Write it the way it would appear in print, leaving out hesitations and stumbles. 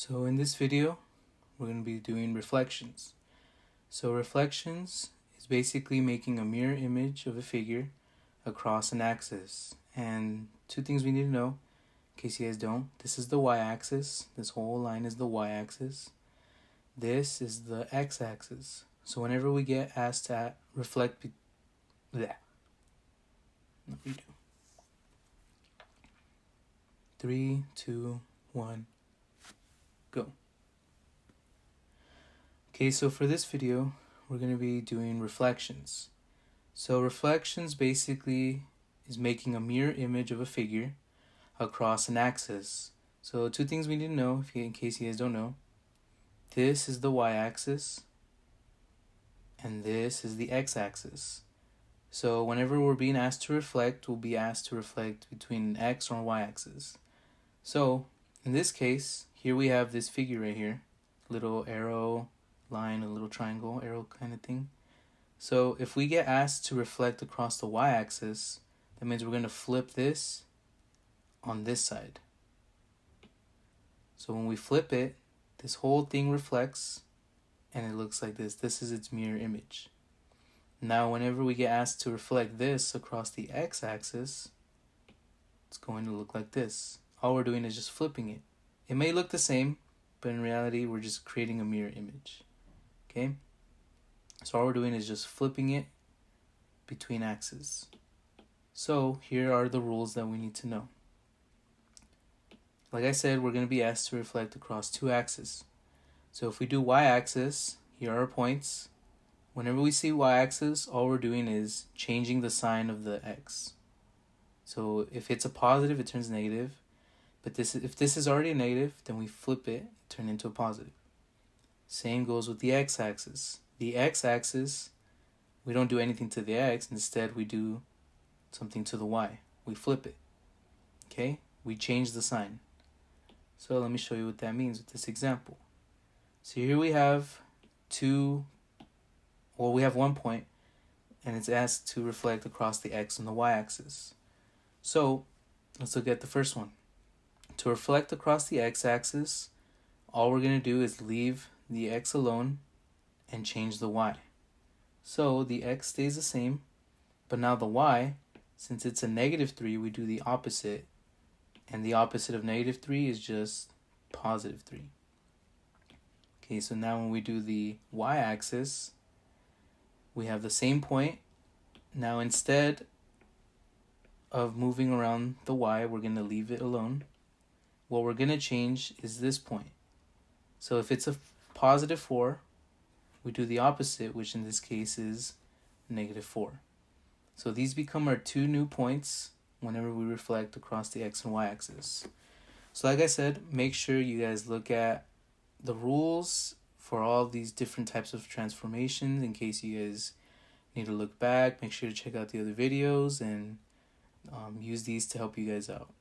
So in this video, we're going to be doing reflections. So reflections is basically making a mirror image of a figure across an axis. And two things we need to know, in case you guys don't. This is the y-axis. This whole line is the y-axis. This is the x-axis. So whenever we get asked to reflect, redo. 3, 2, 1, go. Okay, so for this video, we're going to be doing reflections. So reflections basically is making a mirror image of a figure across an axis. So two things we need to know, in case you guys don't know. This is the y-axis, and this is the x-axis. So whenever we're being asked to reflect, we'll be asked to reflect between an x or y-axis. So in this case, here we have this figure right here, little arrow, line, a little triangle, arrow kind of thing. So if we get asked to reflect across the y-axis, that means we're going to flip this on this side. So when we flip it, this whole thing reflects and it looks like this. This is its mirror image. Now whenever we get asked to reflect this across the x-axis, it's going to look like this. All we're doing is just flipping it. It may look the same, but in reality we're just creating a mirror image. Okay? So all we're doing is just flipping it between axes. So here are the rules that we need to know. Like I said, we're going to be asked to reflect across two axes. So if we do y-axis, here are our points. Whenever we see y-axis, all we're doing is changing the sign of the x. So if it's a positive, it turns negative. But if this is already a negative, then we flip it, turn it into a positive. Same goes with the x-axis. The x-axis, we don't do anything to the x. Instead, we do something to the y. We flip it. Okay? We change the sign. So let me show you what that means with this example. So here we have we have 1 point, and it's asked to reflect across the x and the y-axis. So let's look at the first one. To reflect across the x-axis, all we're going to do is leave the x alone and change the y. So the x stays the same, but now the y, since it's a -3, we do the opposite. And the opposite of -3 is just +3. Okay, so now when we do the y-axis, we have the same point. Now instead of moving around the y, we're going to leave it alone. What we're going to change is this point. So if it's a +4, we do the opposite, which in this case is -4. So these become our two new points whenever we reflect across the x and y axis. So like I said, make sure you guys look at the rules for all these different types of transformations in case you guys need to look back. Make sure to check out the other videos and use these to help you guys out.